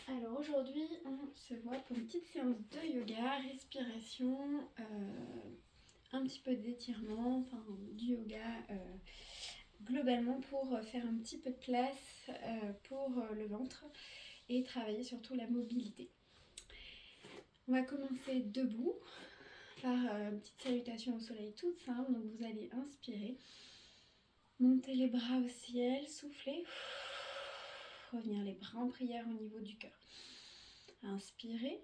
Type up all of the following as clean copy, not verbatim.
Alors aujourd'hui, on se voit pour une petite séance de yoga, respiration, un petit peu d'étirement, enfin du yoga globalement pour faire un petit peu de place pour le ventre et travailler surtout la mobilité. On va commencer debout par une petite salutation au soleil toute simple. Donc vous allez inspirer, monter les bras au ciel, souffler, revenir les bras en prière au niveau du cœur. Inspirez,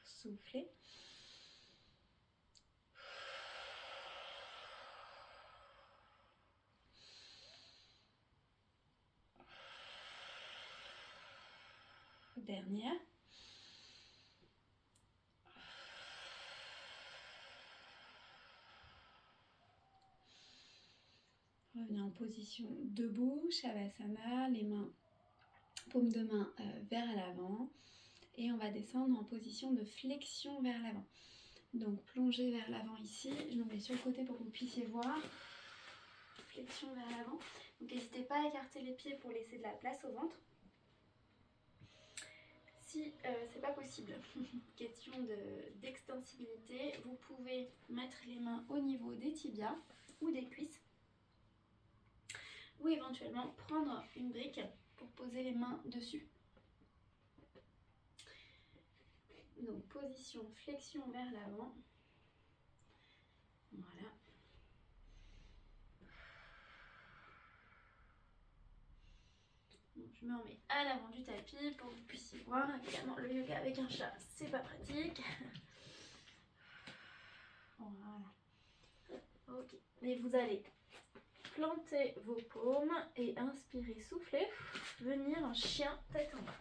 soufflez. Dernière. Revenez en position debout, Shavasana, les mains, paume de main vers l'avant. Et on va descendre en position de flexion vers l'avant. Donc plongez vers l'avant ici, je me mets sur le côté pour que vous puissiez voir. Flexion vers l'avant. Donc n'hésitez pas à écarter les pieds pour laisser de la place au ventre. Si c'est pas possible, question d'extensibilité, vous pouvez mettre les mains au niveau des tibias ou des cuisses. Ou éventuellement prendre une brique pour poser les mains dessus. Donc position flexion vers l'avant. Voilà. Donc, je me remets à l'avant du tapis pour que vous puissiez voir. Évidemment, le yoga avec un chat, c'est pas pratique. Voilà. Ok. Et vous allez planter vos paumes et inspirer, souffler, venir en chien tête en bas.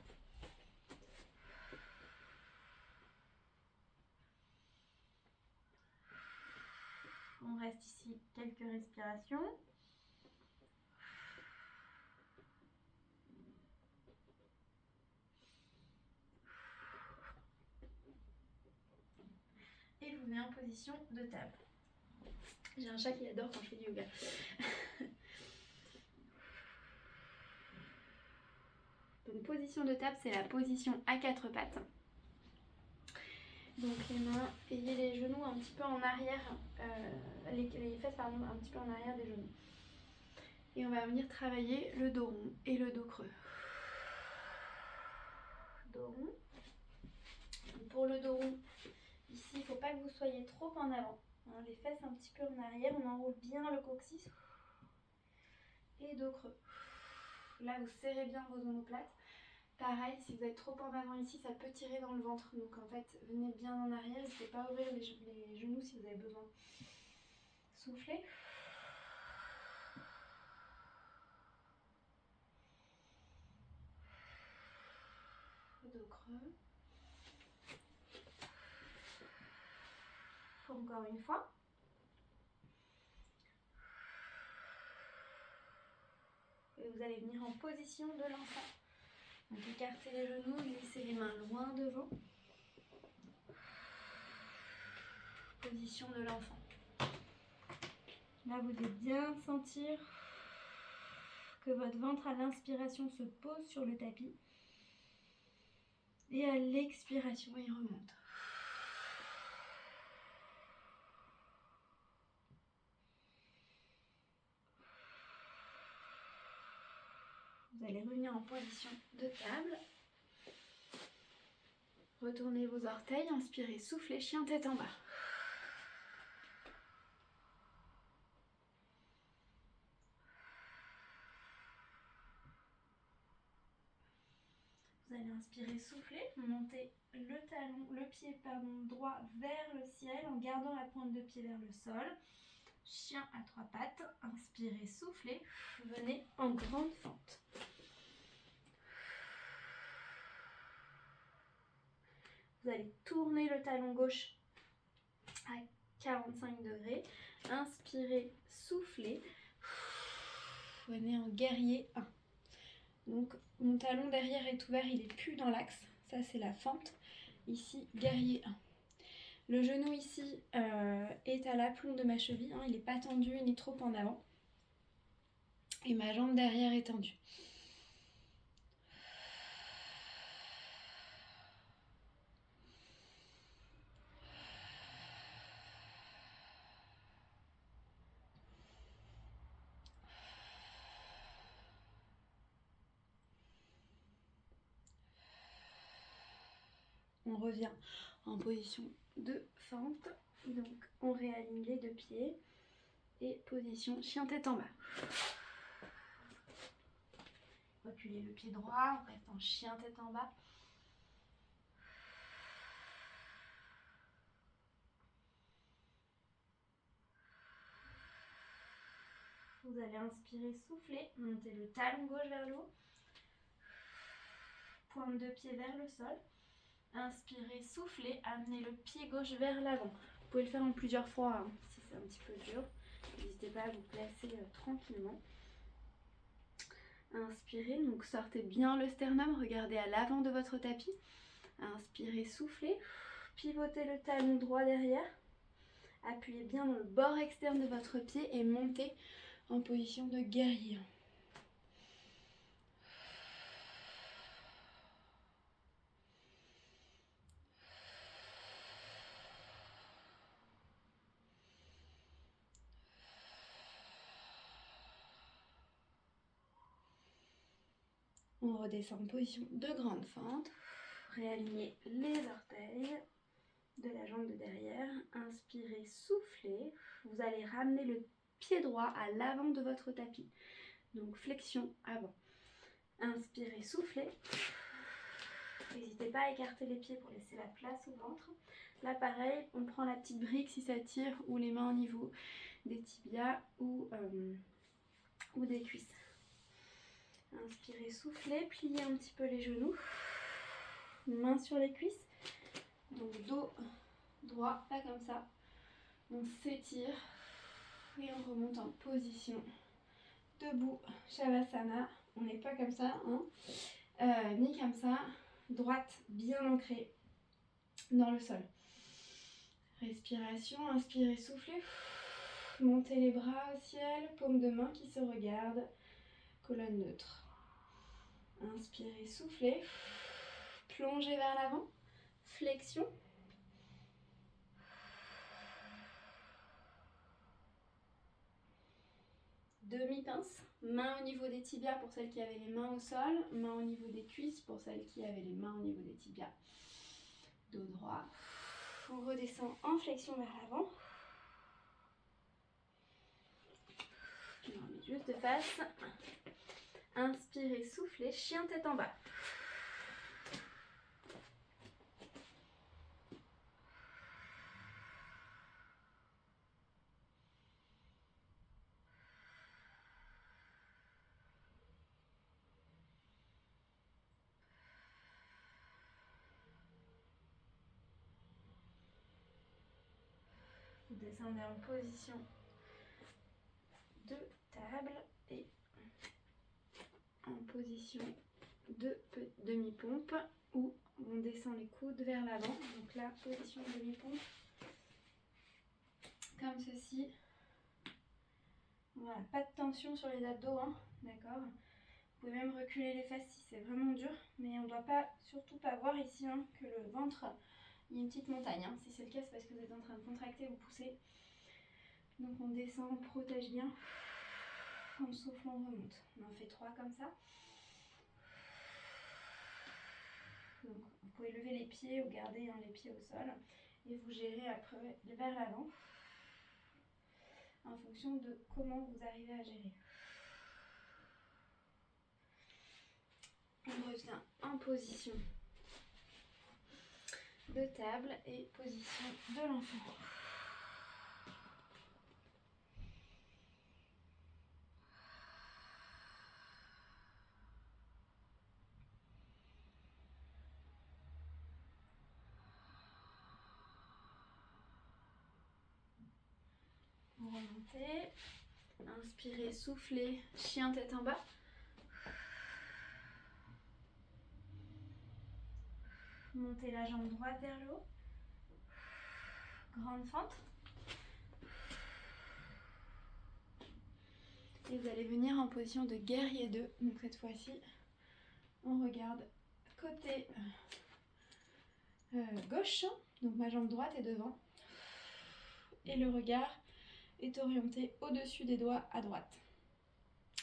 On reste ici quelques respirations. Et vous venez en position de table. J'ai un chat qui adore quand je fais du yoga. Donc position de table, c'est la position à quatre pattes. Donc les mains, ayez les genoux un petit peu en arrière, les fesses pardon, un petit peu en arrière des genoux. Et on va venir travailler le dos rond et le dos creux. Dos rond. Pour le dos rond, ici il ne faut pas que vous soyez trop en avant. Hein, les fesses un petit peu en arrière, on enroule bien le coccyx. Et dos creux. Là vous serrez bien vos omoplates. Pareil, si vous êtes trop en avant ici, ça peut tirer dans le ventre. Donc en fait, venez bien en arrière. N'hésitez pas à ouvrir les genoux si vous avez besoin. Soufflez. Dos creux. Encore une fois. Et vous allez venir en position de l'enfant. Donc écartez les genoux, glissez les mains loin devant. Position de l'enfant. Là, vous devez bien sentir que votre ventre à l'inspiration se pose sur le tapis. Et à l'expiration, il remonte. Vous allez revenir en position de table. Retournez vos orteils, inspirez, soufflez, chien tête en bas. Vous allez inspirer, souffler, monter le pied droit vers le ciel en gardant la pointe de pied vers le sol. Chien à trois pattes, inspirez, soufflez, venez en grande fente. Vous allez tourner le talon gauche à 45 degrés. Inspirez, soufflez, venez en guerrier 1. Donc mon talon derrière est ouvert, il est plus dans l'axe. Ça c'est la fente. Ici, guerrier 1. Le genou ici est à l'aplomb de ma cheville. Hein, il n'est pas tendu ni trop en avant. Et ma jambe derrière est tendue. on revient en position de fente. Donc on réaligne les deux pieds et position chien tête en bas. Reculez le pied droit, on reste en chien tête en bas. Vous allez inspirer, souffler, monter le talon gauche vers le haut. Pointe de pied vers le sol. Inspirez, soufflez, amenez le pied gauche vers l'avant. Vous pouvez le faire en plusieurs fois hein, si c'est un petit peu dur. N'hésitez pas à vous placer tranquillement. Inspirez, donc sortez bien le sternum, regardez à l'avant de votre tapis. Inspirez, soufflez, pivotez le talon droit derrière. Appuyez bien dans le bord externe de votre pied et montez en position de guerrier. On redescend en position de grande fente. Réalignez les orteils de la jambe de derrière. Inspirez, soufflez. Vous allez ramener le pied droit à l'avant de votre tapis. Donc flexion avant. Inspirez, soufflez. N'hésitez pas à écarter les pieds pour laisser la place au ventre. Là pareil, on prend la petite brique si ça tire ou les mains au niveau des tibias ou des cuisses. Inspirez, soufflez, pliez un petit peu les genoux. Mains sur les cuisses. Donc dos droit, pas comme ça. On s'étire et on remonte en position debout, Shavasana. On n'est pas comme ça, hein. Ni comme ça. Droite bien ancrée dans le sol. Respiration, inspirez, soufflez. Montez les bras au ciel, paume de main qui se regardent. Colonne neutre. Inspirez, soufflez. Plongez vers l'avant. Flexion. Demi-pince, main au niveau des tibias pour celles qui avaient les mains au sol, main au niveau des cuisses pour celles qui avaient les mains au niveau des tibias. Dos droit. On redescend en flexion vers l'avant. Je me remets juste de face. Inspirez, soufflez, chien tête en bas. Vous descendez en position de table et en position de demi-pompe où on descend les coudes vers l'avant. Donc là, position de demi-pompe. Comme ceci. Voilà, pas de tension sur les abdos, hein, d'accord. Vous pouvez même reculer les fesses si c'est vraiment dur, mais on ne doit pas, surtout pas voir ici hein, que le ventre, il y a une petite montagne. Hein. Si c'est le cas, c'est parce que vous êtes en train de contracter ou pousser. Donc on descend, on protège bien. On souffle, on remonte. On en fait 3 comme ça. Donc vous pouvez lever les pieds ou garder hein, les pieds au sol. Et vous gérez après vers l'avant. En fonction de comment vous arrivez à gérer. On revient en position de table et position de l'enfant. Vous remontez. Inspirez, soufflez, chien tête en bas. Montez la jambe droite vers le haut. Grande fente. Et vous allez venir en position de guerrier 2. Donc cette fois-ci, on regarde côté gauche. Donc ma jambe droite est devant. Et le regard est orienté au-dessus des doigts à droite.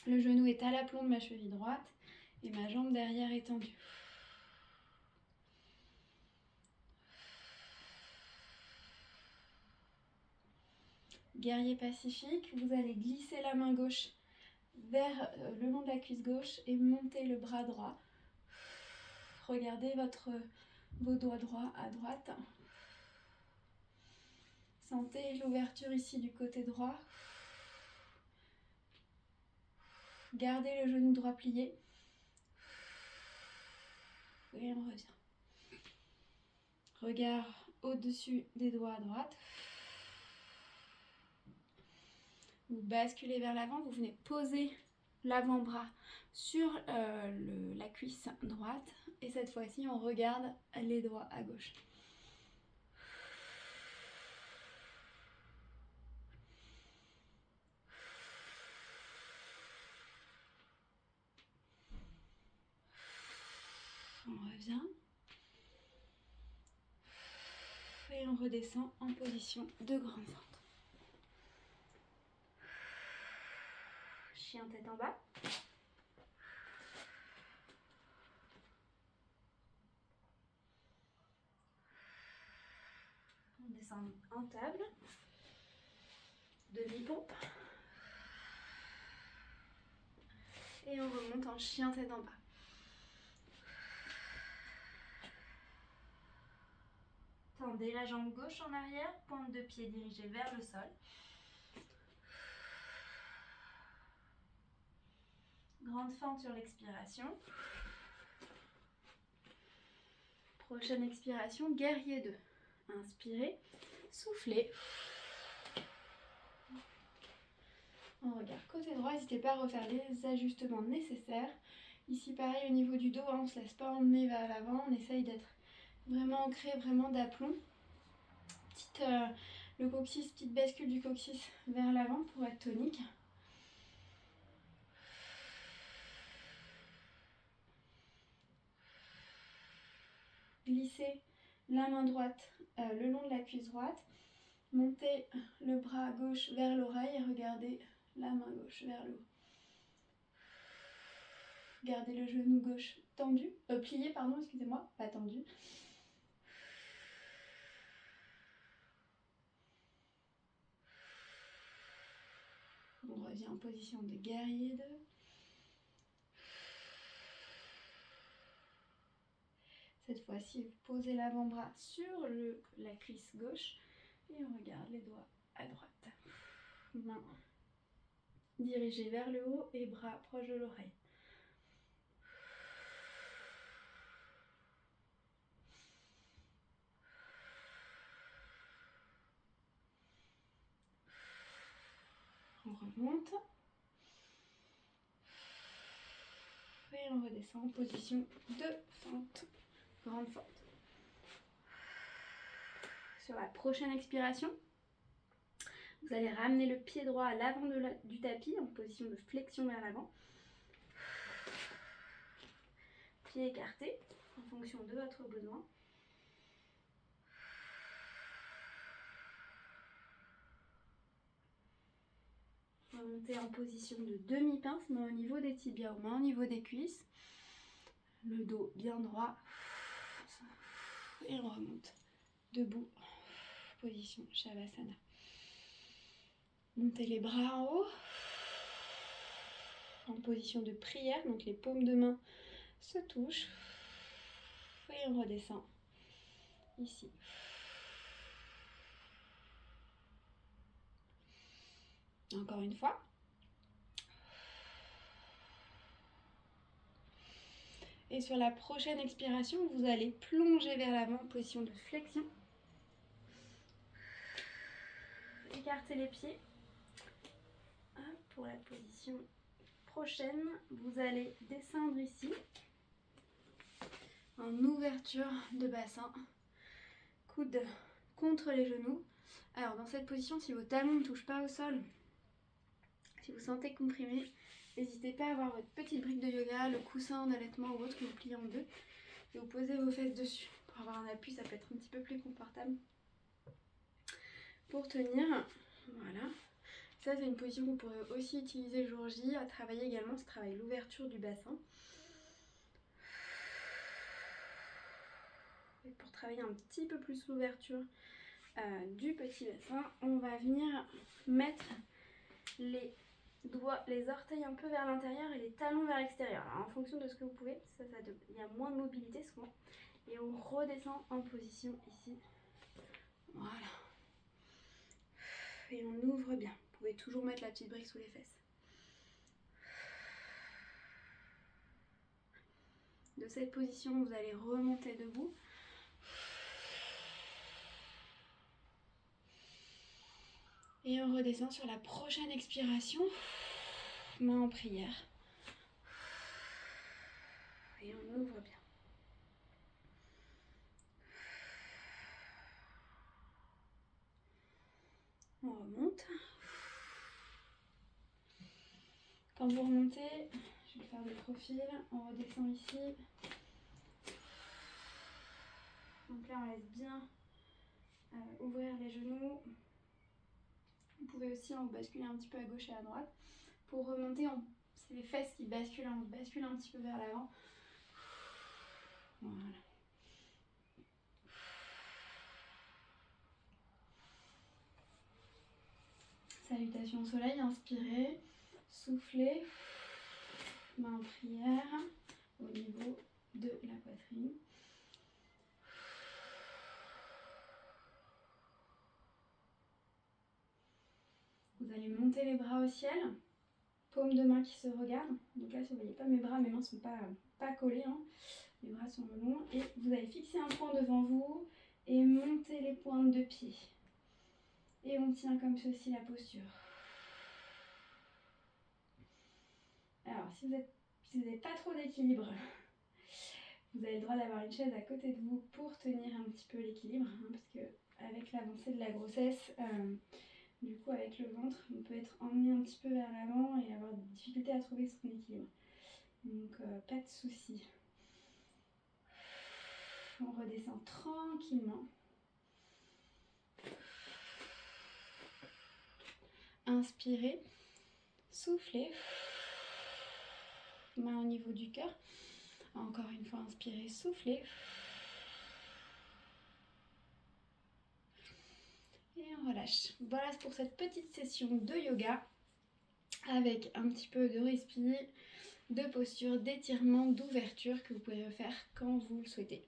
Le genou est à l'aplomb de ma cheville droite et ma jambe derrière est tendue. Guerrier pacifique, vous allez glisser la main gauche vers le long de la cuisse gauche et monter le bras droit. Regardez vos doigts droits à droite. Sentez l'ouverture ici du côté droit. Gardez le genou droit plié. Et on revient. Regard au-dessus des doigts à droite. Vous basculez vers l'avant, vous venez poser l'avant-bras sur la cuisse droite. Et cette fois-ci, on regarde les doigts à gauche. On revient. Et on redescend en position de grande fente. Chien tête en bas. On descend en table. Demi-pompe. Et on remonte en chien tête en bas. Tendez la jambe gauche en arrière, pointe de pied dirigée vers le sol. Grande fente sur l'expiration. Prochaine expiration, guerrier 2. Inspirez, soufflez. On regarde côté droit, n'hésitez pas à refaire les ajustements nécessaires. Ici pareil au niveau du dos, on ne se laisse pas emmener vers l'avant, on essaye d'être vraiment ancré, vraiment d'aplomb. Le coccyx, petite bascule du coccyx vers l'avant pour être tonique. Glissez la main droite le long de la cuisse droite. Montez le bras gauche vers l'oreille et regardez la main gauche vers le haut. Gardez le genou gauche tendu, plié, pardon, excusez-moi, pas tendu. On revient en position de guerrier 2. Cette fois-ci, vous posez l'avant-bras sur la cuisse gauche et on regarde les doigts à droite. Main dirigée vers le haut et bras proches de l'oreille. On remonte. Et on redescend en position de fente. Grande fente. Sur la prochaine expiration, vous allez ramener le pied droit à l'avant du tapis en position de flexion vers l'avant. Pied écarté en fonction de votre besoin. Remontez en position de demi-pince, mais au niveau des tibias, au moins au niveau des cuisses. Le dos bien droit. Et on remonte debout. Position Shavasana. Montez les bras en haut. En position de prière, donc les paumes de main se touchent. Et on redescend ici. Encore une fois. Et sur la prochaine expiration, vous allez plonger vers l'avant en position de flexion. Écartez les pieds. Pour la position prochaine, vous allez descendre ici. En ouverture de bassin. Coude contre les genoux. Alors dans cette position, si vos talons ne touchent pas au sol, si vous sentez comprimé, n'hésitez pas à avoir votre petite brique de yoga, le coussin d'allaitement ou autre que vous pliez en deux. Et vous posez vos fesses dessus. Pour avoir un appui, ça peut être un petit peu plus confortable. Pour tenir, voilà. Ça, c'est une position que vous pourrez aussi utiliser le jour J. À travailler également, ça travaille l'ouverture du bassin. Et pour travailler un petit peu plus l'ouverture du petit bassin, on va venir mettre les doigts, les orteils un peu vers l'intérieur et les talons vers l'extérieur. Alors en fonction de ce que vous pouvez, il y a moins de mobilité souvent. Et on redescend en position ici. Voilà. Et on ouvre bien. Vous pouvez toujours mettre la petite brique sous les fesses. De cette position, vous allez remonter debout. Et on redescend sur la prochaine expiration. Main en prière. Et on ouvre bien. On remonte. Quand vous remontez, je vais faire des profils. On redescend ici. Donc là, on laisse bien ouvrir les genoux. Vous pouvez aussi vous basculer un petit peu à gauche et à droite. Pour remonter, c'est les fesses qui basculent. On bascule un petit peu vers l'avant. Voilà. Salutations au soleil, inspirez, soufflez, main en prière au niveau de la poitrine. Vous allez monter les bras au ciel, paume de main qui se regarde. Donc là, si vous ne voyez pas mes bras, mes mains ne sont pas collées, hein. Les bras sont longs et vous allez fixer un point devant vous et monter les pointes de pied. Et on tient comme ceci la posture. Alors, si vous n'avez pas trop d'équilibre, vous avez le droit d'avoir une chaise à côté de vous pour tenir un petit peu l'équilibre, hein, parce que avec l'avancée de la grossesse, du coup avec le ventre, on peut être emmené un petit peu vers l'avant et avoir des difficultés à trouver son équilibre. Donc pas de souci. On redescend tranquillement. Inspirez, soufflez. Main au niveau du cœur. Encore une fois, inspirez, soufflez. Et on relâche. Voilà pour cette petite session de yoga avec un petit peu de respi, de posture, d'étirement, d'ouverture que vous pouvez refaire quand vous le souhaitez.